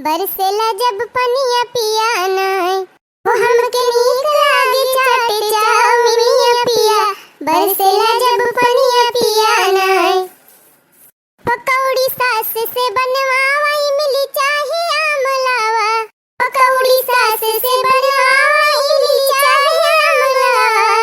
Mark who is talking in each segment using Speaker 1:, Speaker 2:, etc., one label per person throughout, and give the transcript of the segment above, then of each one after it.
Speaker 1: बरसेला जब पनिया पिया नाय वो हमके नीक लागे चाटे चाउमिनिया पिया बरसेला जब पनिया पिया नाय पकौड़ी सास से बनवाई मिली चाहे आमलावा पकौड़ी सास से बनवाई मिली चाहे आमलावा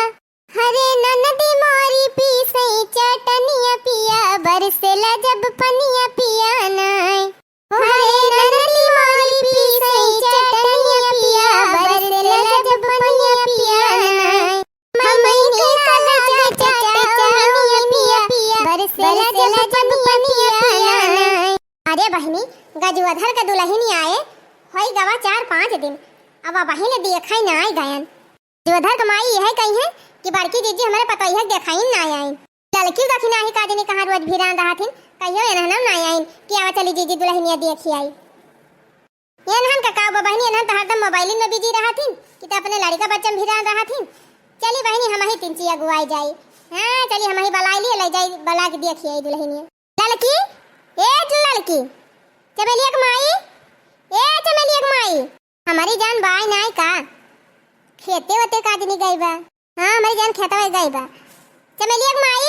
Speaker 1: हरे ननदी मोरी पीसई चटनिया पिया बरसेला जब पनिया पिया नाय हरे ननदी मोरी पीसई चटनिया पिया बरसेला जब पनिया पिया नाय मम्मी के कदा चाटे चाउमिनिया पिया बरसेला जब पनिया पिया नाय। अरे बहनी गजवधर का दुल्हन आए होई गवा 4-5 दिन अब बहिन देखई ना आई गयन गजवधर कमाई यह कही है कि बड़की जीजी हमारे पता है देखाई ना आई लड़की दखिना ही काज ने कहा रोज भिरान रहथिन कहियो एनहन ना आई कि आवा चली जीजी दुल्हनिया देखी आई एनहन का बहनी एनहन तो हरदम मोबाइल में बिजी रहथिन कि त अपने लड़का बच्चा भिरान रहथिन चली बहनी हम ही तीन चिया गुआई जाई हां चली हम ही बलाई ले ले जाई बला के देखी आई दुल्हनिया लड़की लड़की चमेलिया के माई चमेलिया के माई हमारी जान बाई नाई का खेते होते काज नहीं गई बा हां हमारी जान खेतवा गई बा चमेलिया के माई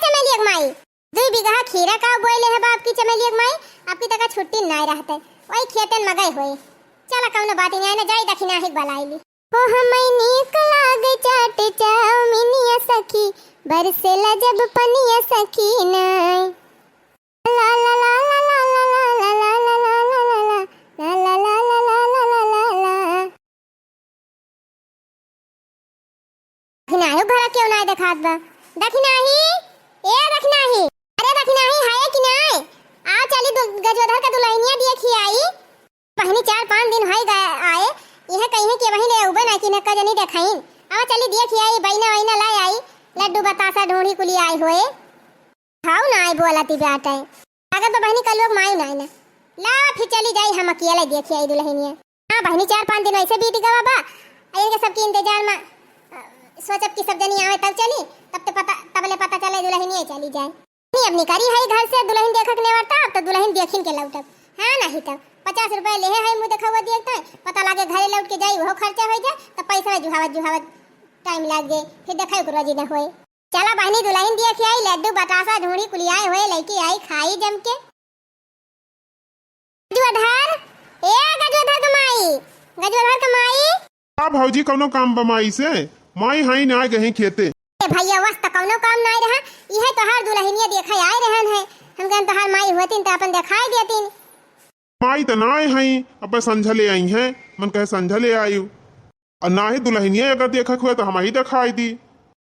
Speaker 1: चमेलिया के माई 2 बीघा खीरा का बोले है बाप की चमेलिया के माई आपकी तक छुट्टी नहीं रहते वही खेतन में गए होए चला कौनो बात नहीं ना जाई दखिना ही बलाईली ओ हमई नीक लागे चाटे चाउमिनिया सखी बरसेला जब पनिया सखी नाय ला ला ला ला ला ला ला ला ला ला ला ला ला ला ला ला ला ला दखिनाही भरा क्यों ना देखात बा दखिनाही दखिनाही अरे दखिनाही है कि नहीं आ चली गजवधर का दुल्हनिया देखी आई पहनी 4-5 दिन होई गए आए यह कहीं कि वही ले उबे ना कि न कजनी देखाइन आ चली देखी आई बैना वैना लाई आई लड्डू बतासा ढोंढी कुली आई होए खाओ ना आई बोलाती बेटा अगर तो बहनी कल लोग माई ना ना ला फिर चली जाई हम अकेले देखी आई दुल्हनिया हां बहनी 4-5 दिन ऐसे बीत गवा बा आए के सबके इंतजार में सोचब कि सब जनी आवे तब चली तब ले पता चले दुल्हनिया चली जाए नहीं अब निकारी है घर से दुल्हन देखक ने वरता अब तो दुल्हन देखिन के लौटब हां नहीं तब 50 रुपए ले है मुंह देखवा देखता पता लागे घरे लौट के जाई वो खर्चा हो जाए तो पैसा में जुहावत टाइम लाग जाए फिर देखै को रोजी न होए चला बहनी दुल्हन देखी आई लड्डू बतासा ढोंढी कुलियाए होए लड़की आई खाई जम के गजवधर कमाई
Speaker 2: आ भौजी कोनो काम बमाई से माई हाई ना गही खेते
Speaker 1: भैया वस्त कौनो काम नहीं रहा यह तो हर दुल्हनिया देखै आए रहन है हम गन तो हर माई होतिन तो अपन दिखाई देतिन
Speaker 2: माई तो ना हई अब संझले आई हैं मन कहे संझले आयु और ना ही दुल्हनिया अगर देखक हुआ तो हम ही दिखाई दी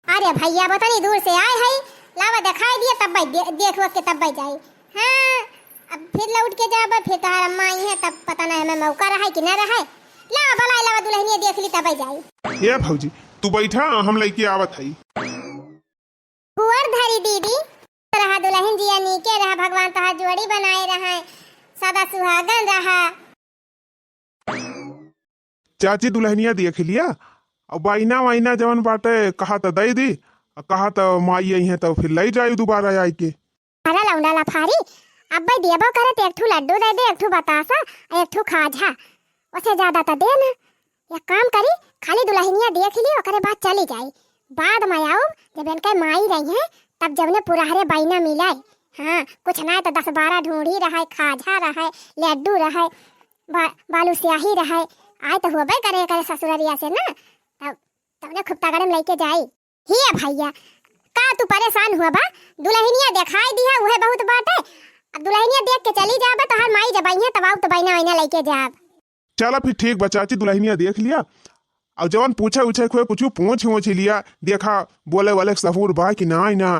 Speaker 1: अरे भैया बतानी दूर से आए है लावा दिखाई दिया तब देखो के तब जाई हां अब फिर लौट के जाब फिर तो हर अम्मा आई है तब पता नहीं हमें मौका रहा है कि ना रहा ला बला लावा दुल्हनिया देख ली तब जाई
Speaker 2: ये भौजी तू बैठा हम लइके आवत हई
Speaker 1: कुंवर धरी दीदी रहा दुल्हन जिया नीके रहा भगवान तोहार जोड़ी बनाए रहा सदा सुहागन रहा
Speaker 2: चाची दुल्हनिया देख लिया और बाइना वाइना जवन बाटे कहा तो दे दी और कहा तो माई आई है तो फिर ले जाई दोबारा आई के
Speaker 1: अरे लौंडा लफारी अब भाई देबो करे एक ठू लड्डू दे दे एक ठू बतासा एक ठू खाजा ओसे ज्यादा तो दे ना एक काम करी खाली दुल्हनिया देख ली ओकरे बाद चली जाई बाद में आओ जब इनके माई रही है तब जब ने पुराहरे बाइना मिलाए हाँ कुछ ना तो 10-12 ढूंढी रहा खाजा रहा लड्डू रहा बालू स्याही रहा आए तो होबे करे ससुररिया से ना तब ने खूब तगड़े में लेके जाई ही भैया का तू परेशान हुआ बा दुल्हनिया दिखाई दिया वह बहुत बात है अब दुल्हनिया देख के चली जाबे तो हर माई जब आई है तब आओ तो बाइना वाइना लेके जाब
Speaker 2: चला फिर ठीक बा चाची दुल्हनिया देख लिया और जवन पूछे उछे कोई कुछ पूछ लिया देखा बोले वाले सहूर बा कि ना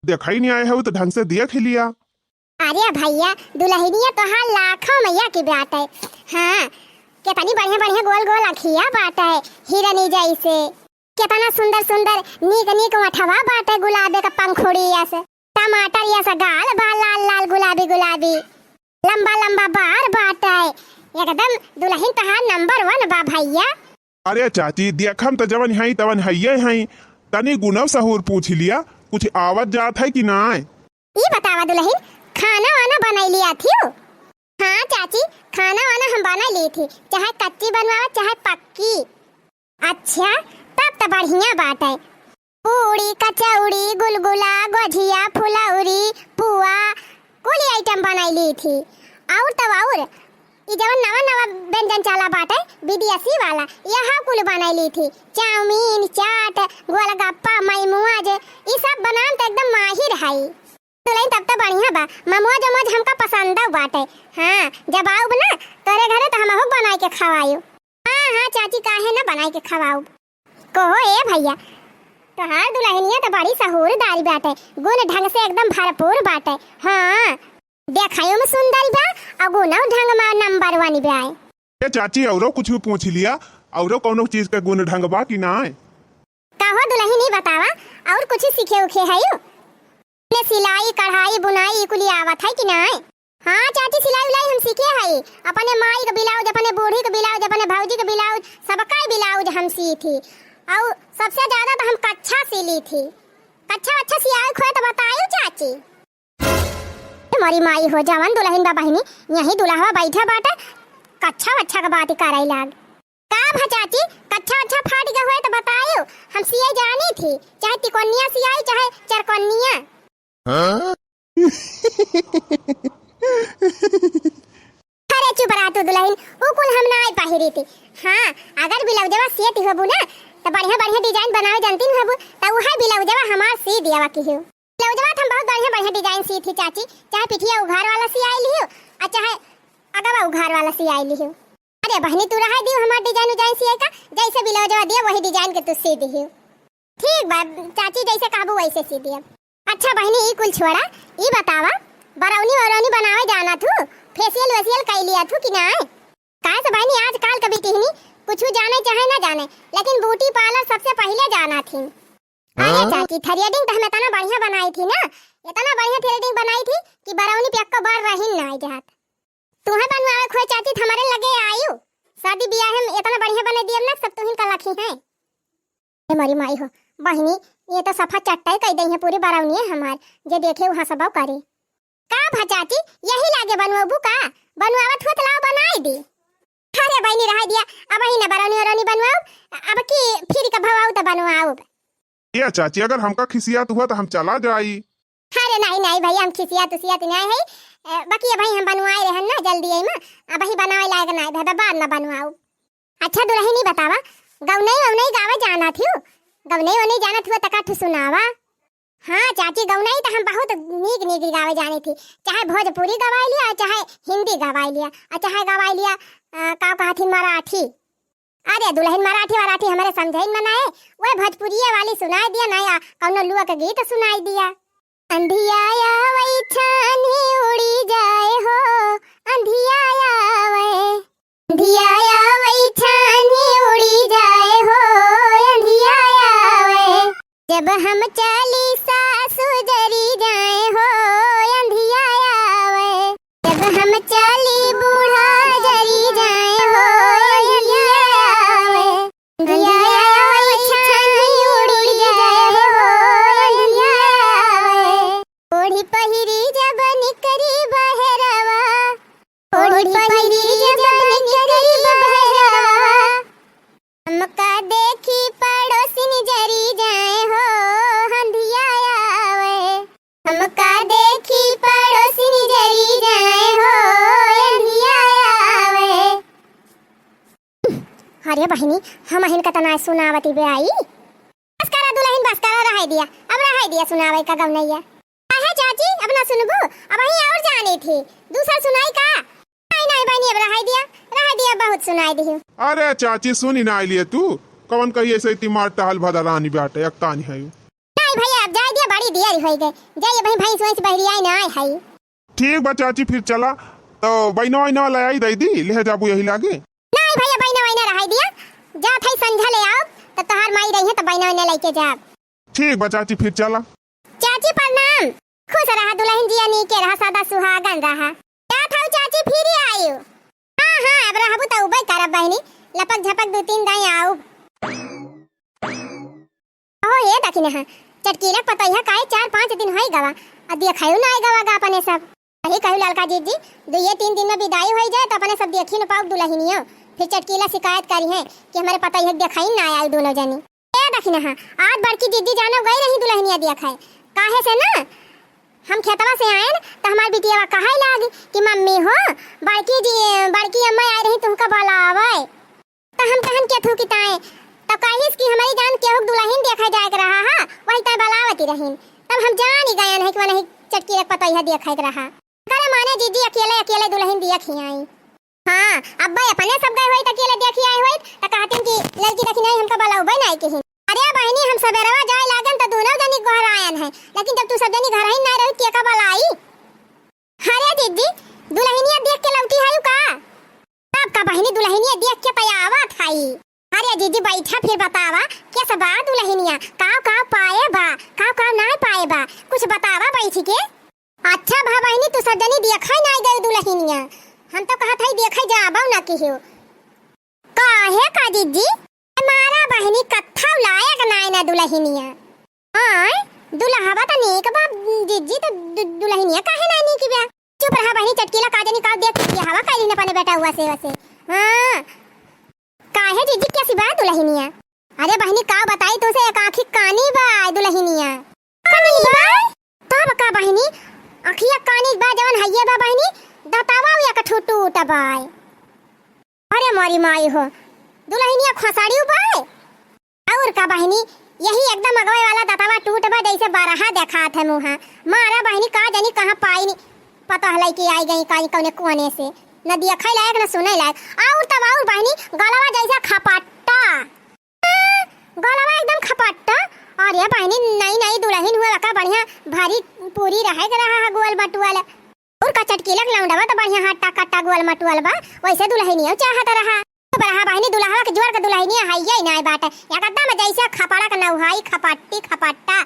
Speaker 2: देखा ही नहीं आए है तो ढंग से देख लिया
Speaker 1: अरे भैया दुल्हनिया तो हर लाखों मैया की बात है हाँ कितनी बढ़िया बढ़िया गोल गोल अखिया बात है हिरनी जैसे कितना सुंदर सुंदर नीक मठवा बात है गुलाबे का पंखुड़ी ऐसे टमाटर ऐसा गाल बा लाल लाल गुलाबी लंबा लंबा बार बात है एकदम दुल्हन तो हर नंबर 1 बा भैया
Speaker 2: अरे चाची देखम तो जवन है तवन है तनी गुनव सहूर पूछ लिया कुछ आवत जात है कि ना
Speaker 1: ये बतावा दुल्हन खाना वाना बनाई लिया थी हाँ चाची, खाना वाना हम बना ली थी, चाहे कच्ची बनवाओ चाहे पक्की। अच्छा, तब तो बढ़िया बात है। पूड़ी, कचौड़ी, गुलगुला, गुझिया, फुलौरी, पुआ, कुल आइटम बनाई ली थी। और तब और ई जवन नवा नवा व्यंजन चला बाटे विदेशी वाला, यहाँ कुल बनाई ली थी। चाउमीन, चाट, गोलगप्पा, मैमुआ जे ई सब बनान तो एकदम माहिर है। दुल्हन तब तो बढ़िया बा, ममुआ जो मज हमका पसंद बाटे। हाँ, जब आऊब ना तोरे घरे तो हमहू बनाई के खवायू। हाँ हाँ चाची, काहे ना बनाई के खवाऊ। कहो ए भैया, तोहार दुल्हनिया तो बड़ी सहूरदारी बाटे, गुण ढंग से एकदम भरपूर बाटे। हाँ, देखायो में सुंदर बा और गुणों ढंग में नंबर 1 बा।
Speaker 2: ए चाची, औरो कुछ भी पूछ लिया, औरो कोनो चीज का गुण ढंग बा कि ना?
Speaker 1: कहो दुल्हनी बतावा, और कुछ सीखे उखे है यू? ने सिलाई, कढ़ाई, बुनाई कुली आवत है कि ना? हाँ चाची, सिलाई उलाई हम सीखे है। अपने माई का ब्लाउज, अपने बूढ़ी का ब्लाउज, अपने भौजी का ब्लाउज, सबका ब्लाउज हम सी थी। और सबसे ज्यादा तो हम कच्छा सिली थी। कच्छा अच्छा सियाई खोए तो बतायो चाची। हमारी माई हो जवान दुल्हन बा बहिनी, यही दुल्हा बैठा बाटे, कच्छा अच्छा का बात कराई लाग। का भा चाची, कच्छा अच्छा फाट गया हुए तो बतायो, हम सियाई जानी थी, चाहे तिकोनिया सियाई चाहे चरकोनिया। अरे चुप रहा तू दुल्हन, वो कुल हम ना पहिरी थी। हाँ, अगर ब्लाउजवा सियती होबू ना तो बढ़िया बढ़िया डिजाइन बनावे जानती होबू, तो वही ब्लाउजवा हमार सी दियावा की हो। ब्लाउजवा हम बहुत बढ़िया बढ़िया डिजाइन सी थी चाची, चाहे पिठिया उघार वाला सियाई लियो और चाहे अगवा उघार वाला सियाई लियो। अरे बहनी, तू रहा दियो हमार डिजाइन उजाइन सियाई का, जैसे ब्लाउजवा दिया वही डिजाइन के तू सी दियो। ठीक बा चाची, जैसे कहबू वैसे सी दिया। अच्छा बहनी, ई कुल छोड़ा, ई बतावा बरौनी वरौनी बनावे जाना थू, फेशियल वेशियल कर लिया थू कि ना? काहे से बहनी, आजकल कभी टिहनी कुछ जाने चाहे ना जाने, लेकिन ब्यूटी पार्लर सबसे पहले जाना थी। अरे चाची, थ्रेडिंग तो हम इतना बढ़िया बनाई थी ना, इतना बढ़िया थ्रेडिंग बनाई थी कि बरौनी पे अक्का बार रही ना आई जात। तुम्हें बनवावे खोए चाची, हमारे लगे आयु शादी ब्याह में इतना बढ़िया बना दिया ना, सब तुहिन का लखी है। हमारी माई हो बहनी, ये तो सफा चट्टाई कह दई है पूरी बरौनी हमार, जे देखे वहां सब करे। का भा चाची, यही लागे बनवाबू का? बनवावत हो तो लाओ बनाई दी। अरे बहनी रहा दिया, अब ही ना बरौनी वरौनी बनवाओ, अब की फिर का भवाओ तो बनवाओ।
Speaker 2: ये चाची, अगर हमका खिसियात हुआ तो हम चला जाई।
Speaker 1: अरे नहीं नहीं भैया, हम खिसियात उसियात नहीं है, बाकी भाई हम बनवाए रहन ना जल्दी आई में, अब ही बनावे लायक नहीं भाई, बाद ना बनवाओ। अच्छा दुल्हनी बतावा, गौनई वौनई गावे जाना थी, गौनई वौनई जाना थी तका ठु सुनावा। हाँ चाची, गौनई तो हम बहुत नीक नीक गावे जानी थी, चाहे भोजपुरी गवाई लिया, चाहे हिंदी गवाई लिया, और चाहे गवाई लिया का कहती मराठी। अरे दुल्हन, मराठी वराठी हमारे समझाइन में ना है, वो भोजपुरी वाली सुनाई दिया ना, कौनो लुआ का गीत सुनाई दिया। अंधियाया वही छानी उड़ी जाए हो, अंधियाया वही, अंधियाया वही छानी उड़ी जाए हो, अंधियाया वही, जब हम चली सासु जरी जाए हो, अंधियाया वही, जब हम चली बूढ़ा जरी जाए हो, अंधियाया वही, अंधियाया वही छानी उड़ी जाए हो, अंधियाया वही, ओढ़ी पहिरी जब निकरी बहरवा, ओढ़ी पहिरी जब निकरी बहरवा, हमका देखी पड़ोसिन जरी जाए हो, अंधियाया वही, हमका देखी पड़ोसिन जरी जाए हो, अंधियाया वही। अरे बहनी, हम हिन का तना सुनावती बे आई। बस करा दुल्हन, बस करा, रह दिया, अब रह दिया सुनावे का गवनैया। है चाची, अब ना सुनबू, अब ही और जानी थी, दूसरा सुनाई का? नहीं नहीं बहनी, अब रह दिया, बहुत सुनाई दी।
Speaker 2: अरे चाची, सुनी ना आइलिए तू, कौन कही ऐसे तिमार टहल भदा रानी बाटे, एक तानी है।
Speaker 1: नहीं भैया, अब जाए दिया, बड़ी देर हो गई, जाइए भाई, भाई सोच बहरी आई ना है।
Speaker 2: ठीक बा चाची, फिर चला तो बैना वैना ले आई दई दी, ले जाबू यही लागे।
Speaker 1: नहीं भैया, बैना वैना रह दिया, जा थे संझा ले आओ, तो तोहार माई रही है तो बैना वैना लेके जा।
Speaker 2: ठीक बा चाची, फिर चला।
Speaker 1: चाची प्रणाम, खुश रहा दुल्हन जिया, नीके रहा, सदा सुहागन रहा। जा थाऊ चाची, फिर आयु। हाँ हाँ, अब रहबू तो उबे करब बहनी, लपक झपक 2-3 दाई आऊ। ओ ये दखिन है चटकीला पतैया काहे 4-5 दिन होई गवा, आ देखायो ना गवा गा अपने सब। यही कहू ललका जीजी, 2-3 दिन में विदाई हो जाए तो अपने सब देखी न पाओ दुल्हनिया, फिर चटकीला शिकायत करी है कि हमारे पता ही देखाई ना आए दोनों जनी। ए देखना हां, आज बड़की दीदी जानो गई रही दुल्हनिया देखाए, काहे से ना हम खेतवा से आए न तो हमार बिटिया कहे लागी कि मम्मी हो बड़की अम्मा आई रही तुमका बुलावे, तो हम कहन के थू किताए तो कहिस कि हमारी जान केहू दुल्हन देखा जाए के रहा है, वही त बुलावती रहीन। तब हम जान ही गए है कि नहीं चटकी रख पता ही देखे के रहा। करे माने दीदी अकेले दुल्हन देखी आई। हां अब्बा अपने सब गए होई त अकेले देखी आई होई त कहते कि लड़की देखी नहीं हमका बुलावे नहीं के। अरे बहनी हम सबेरवा जाए लागन तो दोनों जनी घर आयन है, लेकिन जब तू सब जनी घर ही नहीं रही के का बुलाई। अरे दीदी दुल्हनिया देख के लौटी है का? तब का बहनी दुल्हनिया देख के पयावा थाई। अरे दीदी बैठा फिर बतावा क्या सब दुल्हनिया का पाए बा का ना पाए बा, कुछ बतावा बैठ के। अच्छा भा बहनी तू सब जनी देखा नहीं गई दुल्हनिया, हम तो कहत हई देखा जाबो ना किहो। काहे का दीदी हमारा बहनी कत्था लायक नाय ना दुल्हनिया। हां दुल्हावा त नेक बा दीदी, तो दुल्हनिया काहे ना नी की बा। चुप रहा बहनी, चटकीला काजे निकाल देख के हवा काली ने पने बेटा हुआ से वैसे। हां काहे दीदी कैसी बा दुल्हनिया? अरे बहनी का बताई तो से एक आंखी कानी बा दुल्हनिया। कानी बा तब का बहनी आंखिया कानी बा जवन हइये बा बहनी, दतावा या का ठुटू टबाय। अरे मारी माई हो दुल्हनिया खसाड़ी उपाय और का बहनी यही एकदम अगवे वाला दतावा टूट बा जैसे बारहा देखात है मुहा। मारा बहनी का जानी कहां पाई नी पता हलाई कि आई गई काई कौने कोने से, न देखै लायक न सुनै लायक। और तब और बहनी गलवा जैसा खपट्टा, गलवा एकदम खपट्टा। और ये बहनी नई दुल्हन हुआ का बढ़िया भारी पूरी रहे के रहा गोल मटुआल और का चटकीला लौंडवा तो बढ़िया हट्टा कट्टा गोल मटुआल बा, वैसे दुल्हनिया चाहत रहा। बरहा बहनी दुल्हा के जोर के दुल्हनिया हइये नहीं बाटे एकदम जैसे खपड़ा के नौहाई खपट्टी खपट्टा।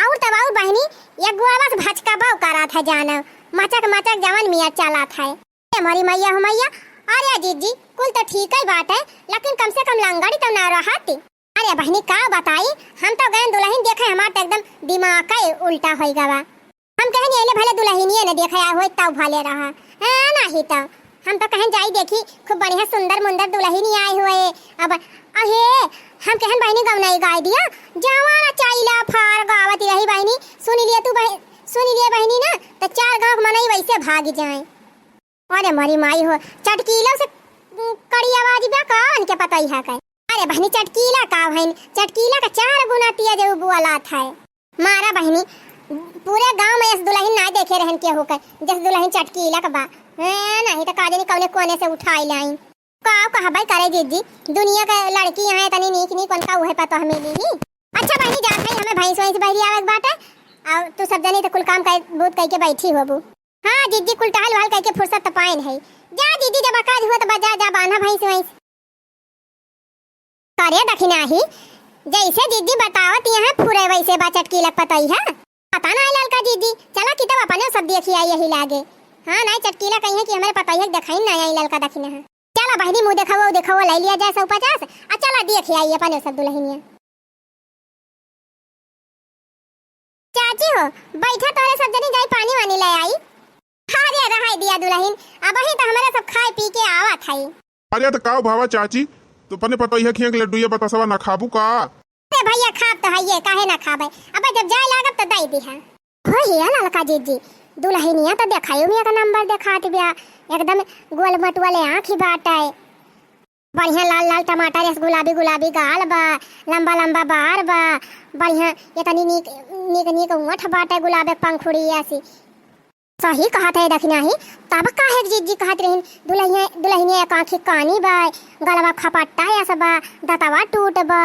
Speaker 1: और तब और बहनी ये गोवा से भचका बाव करात है जाना मचक जवन मिया चलात है। हमारी मैया हो मैया। अरे जीजी कुल तो ठीक ही बात है, लेकिन कम से कम लंगड़ी तो ना रहती। अरे बहनी का बताई, हम तो गए दुल्हन देखे हमार तो एकदम दिमाग का उल्टा हो गवा। हम कहनी एले भले दुल्हनिया ने देखा होय तब भले रहा है नहीं तो हम तो कहीं जाई देखी खूब बढ़िया सुंदर मुंदर दुल्हन आई हुए। अब अहे हम कहन बहनी गवनाई गाय दिया जवाना चाइला फार गावत रही बहनी। सुन लिए बहनी ना तो 4 गांव मनई वैसे भाग जाए। अरे मरी माई हो चटकीला से कड़ी आवाज बा कौन के पता ही है का। अरे बहनी चटकीला का बहन चटकीला का 4 गुना तिया जो बुआला था। मारा बहनी पूरे गांव में इस दुल्हन ना देखे रहन के होकर जस दुल्हन चटकीला का बा नहीं तो काजे कौने कोने से उठाई लाई। का कहा भाई करे जीजी दुनिया का लड़की यहाँ तनी नीक कौन का उहे पता हमें ली। अच्छा बहनी जात है हमें भैंस वैंस बहरी आवे बाटे और तू सब जनी तो कुल काम कर बहुत कह के बैठी होबू। हां जीजी कुल टहल वहल कह के फुर्सत त पाइन है। जा दीदी जब काज हुआ तो बजा जा बांधा भैंस वैंस करे दखिना ही जैसे दीदी बतावत यहाँ फुरे वैसे बा चटकीला पता ही है पता ना लाल का दीदी। चला की तब अपने सब देखी आई यही लागे। हां नहीं चटकीला कहीं है कि हमारे पता ही देखाई ना आई ललका दखिना है। चला बहनी मुंह देखाओ ले लिया जाए 150 आ चला देख आई अपने सब दुल्हनिया। चाची हो बैठा तोरे सब जनी जाई पानी वानी ले आई। अरे रहाई दिया दुल्हन अब ही तो हमारा सब खाए पी के आवा थाई।
Speaker 2: अरे तो का भावा चाची तो पने पता ही खिया के लड्डू ये बतासवा ना खाबू का।
Speaker 1: अरे भैया खाब तो हइये काहे ना खाबे अब जब जाए लागत तो दई दिहा। हो हिया ललका जीजी दुल्हनिया तो देखायो मिया का नंबर देखात बिया एकदम गोल मटुआले आंखी बाटाए बढ़िया लाल टमाटर ऐस गुलाबी गाल बा लंबा बार बा बढ़िया ये तनी नीक ओठ बाटे गुलाबे पंखुड़ी ऐसी। सही कहत है दखना ही तब काहे जीजी कहत रहिन दुल्हनिया एक आंखी कानी बा गलवा खपट्टा ऐसा बा दतवा टूट बा।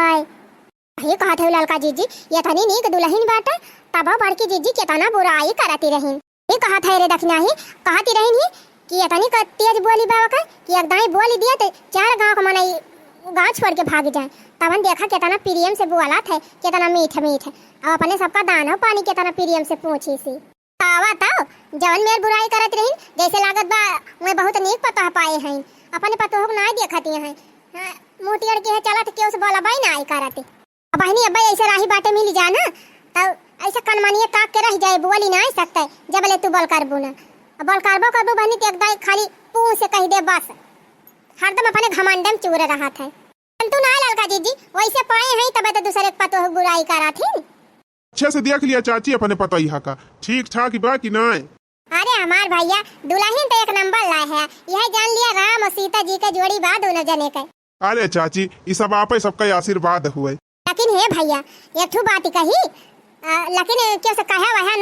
Speaker 1: सही कहत है ललका जीजी ये तनी नीक दुल्हन बाटे तब बड़की जीजी केतना बुराई करती रहिन। ये कहत है रे दखना ही कहती रहिन ही कि ये तनी का तेज बोली बाबा का कि एक दाई बोली दिया तो 4 गांव का मनाई गांव छोड़ के भाग जाए। तबन देखा केतना प्रियम से बुआला थे केतना मीठ अब अपने सबका दाना पानी केतना प्रियम से पूछी सी। तावा ताओ जवन मेर बुराई करत रहिन जैसे लागत बा मैं बहुत नीक पता पाए हैं अपने पतो हो ना देखती हैं मोटी लड़की है चला तो केउ से बोला बाई ना आई करते। बहनी अब्बा ऐसे राही बाटे मिल जाना तब ऐसा कनमानिए काक के रह जाए बोली ना सकता जब ले तू बोल कर बुना अब बोल करबो बहनी तो एकदम खाली पू से कह दे बस, हरदम अपने घमंडम चूर रहा था। तू ना ललका जीजी वैसे पाए हैं तब तो दूसरे के पतो बुराई करा थी।
Speaker 2: अच्छे से देख लिया चाची अपने पतोहिया का, ठीक ठाक बा कि नहीं?
Speaker 1: अरे हमार भैया दुल्हन तो एक नंबर लाए है, यह जान लिया राम और सीता जी के जोड़ी बा दोनों जने के।
Speaker 2: अरे चाची ये सब आप सबका आशीर्वाद हुए।
Speaker 1: लेकिन हे भैया एक ठू बात कही, लेकिन क्या से कहा वह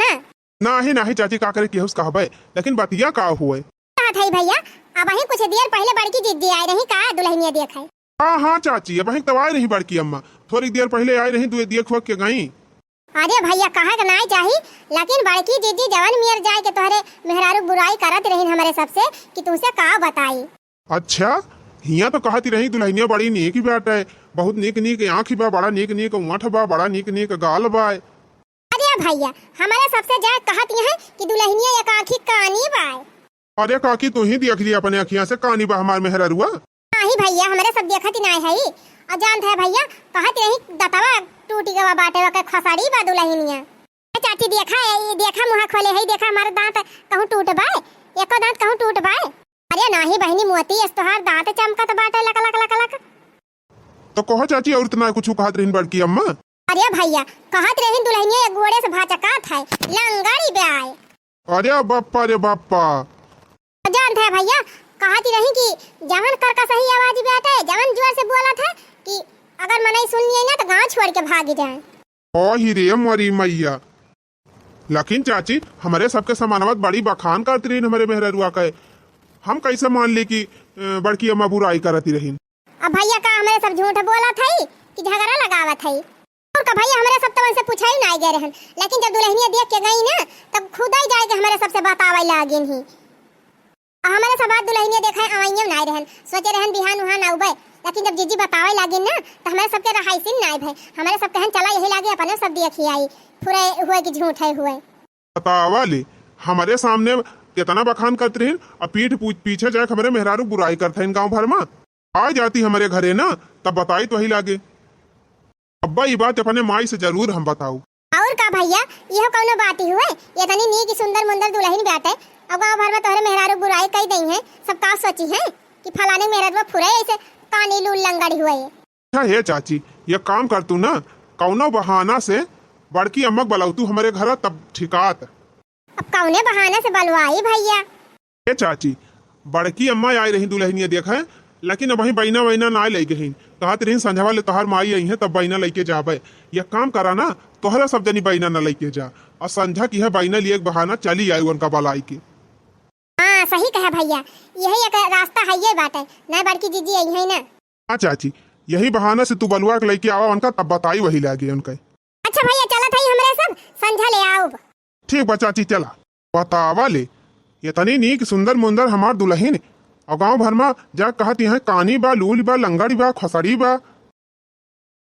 Speaker 1: ना
Speaker 2: नहीं चाची का करे केहू से कहबे, लेकिन बतिया का हुए
Speaker 1: कहा था भैया। अब ही कुछ देर पहले बड़की जीजी आई रही का दुल्हनिया देखे।
Speaker 2: हाँ चाची अब तो आई रही बड़की अम्मा, थोड़ी देर पहले आई रही, देख के गई।
Speaker 1: अरे भैया कहा के नहीं चाहिए, लेकिन बड़की जीजी जवन मियर जाए के तोहरे मेहरारू बुराई करत रही हमारे सबसे कि तुमसे का बताई।
Speaker 2: अच्छा हिया तो कहती रही दुल्हनिया बड़ी नीक बात है, बहुत नीक आँख बा, बड़ा नीक ऊँट बा, बड़ा नीक गाल बा।
Speaker 1: अरे भैया हमारे सबसे जाए कहती है कि दुल्हनिया एक आँखी कानी बा।
Speaker 2: अरे काकी तू ही देख लिया अपने अखियाँ से कानी बा हमार मेहरारुआ।
Speaker 1: नहीं भैया हमारे सब देखत ही नहीं है। और जानते है भैया कहती रही दतवा टूटी गवा बाटे वके खसाड़ी बा दुल्हनिया। चाची देखा है, ये देखा मुँह खोले है, देखा हमारे दांत कहूँ टूट बाए, एको दांत कहूँ टूट बाए। अरे नहीं बहनी मोती इस तोहार दांत चमकत बाटे लक लक लक लक।
Speaker 2: तो कहो चाची और इतना कुछ कहत रही बड़की अम्मा?
Speaker 1: अरे भैया कहत रही दुल्हनिया एक गोड़े से भाचकात है, लंगड़ी ब्याय।
Speaker 2: अरे बाप्पा रे बाप्पा।
Speaker 1: जानते है भैया कहती रही कि जवन कर का सही आवाज बैठे, जवन जोर से बोला था कि अगर मनाई सुन लिए ना तो गांव छोड़ के भाग जाए।
Speaker 2: ओ ही रे मरी मैया। लेकिन चाची हमारे सबके समानवत बड़ी बखान करती रही हमारे मेहरुआ का, हम कैसे मान ली कि बड़की अम्मा बुराई करती रही।
Speaker 1: अब भैया का हमारे सब झूठ बोला था कि झगड़ा लगावा था, और का भैया हमारे सब तो से पूछा ही नहीं गए रहन। लेकिन जब दुल्हनिया देख के गई ना तब खुद ही जाके हमारे सबसे बतावे लागिन ही। हमारे सब बात दुल्हनिया देखा अवैया नहीं रहन, सोचे रहन बिहान उहान आउबे। लेकिन जब जीजी बतावे लागिन ना तो हमारे सबके रहाइसिन नहीं भाई, हमारे सब कहन चला यही लागे अपने सब देखी आई पूरे हुए कि झूठ है हुए।
Speaker 2: बतावा ले हमारे सामने कितना बखान करते रही और पीठ पीछे जाके हमारे मेहरारू बुराई करते हैं। गाँव भर में आ जाती हमारे घरे ना तब बताई तो वही लागे। अब्बा ये बात अपने माई से जरूर हम बताऊ।
Speaker 1: और का भैया यह कौनो बात ही हुए, ये तनी नीक सुंदर मुंदर दुल्हन बैठे और गाँव भर में तोहरे मेहरारू बुराई कई दई है, सब का सोची है कि फलाने मेहरारू फुरे ऐसे कानी लूल लंगड़ी हुए।
Speaker 2: अच्छा हे चाची ये काम कर तू ना, कौनो बहाना से बड़की अम्मक बुलाऊ तू हमारे घर तब ठिकात।
Speaker 1: अब कौने बहाना से बलवाई भैया?
Speaker 2: हे चाची बड़की अम्मा आई रही दुल्हनिया देखा, लेकिन अब बैना वैना ना ले गई, कहत रही संझवा ले तोहर माई आई है तब बैना लेके जाबे। यह काम करा ना तोहरा सब जनी बैना न लेके जा, और संझा की है बैना लिए बहाना चली आई उनका बलाई की।
Speaker 1: हाँ सही कहा भैया, यही एक रास्ता है ये बात है ना, बड़की जीजी आई है ना।
Speaker 2: हाँ चाची यही बहाना से तू बलुआ के लेके आवा उनका तब बताई वही लागे उनका।
Speaker 1: अच्छा भैया चला था हमारे सब संझा ले आओ।
Speaker 2: ठीक बा चाची चला। बतावा ले ये तनी नीक सुंदर मुंदर हमार दुल्हन और गाँव भर में जा कहती है कानी बा, लूल बा, लंगड़ी बा, खसड़ी बा।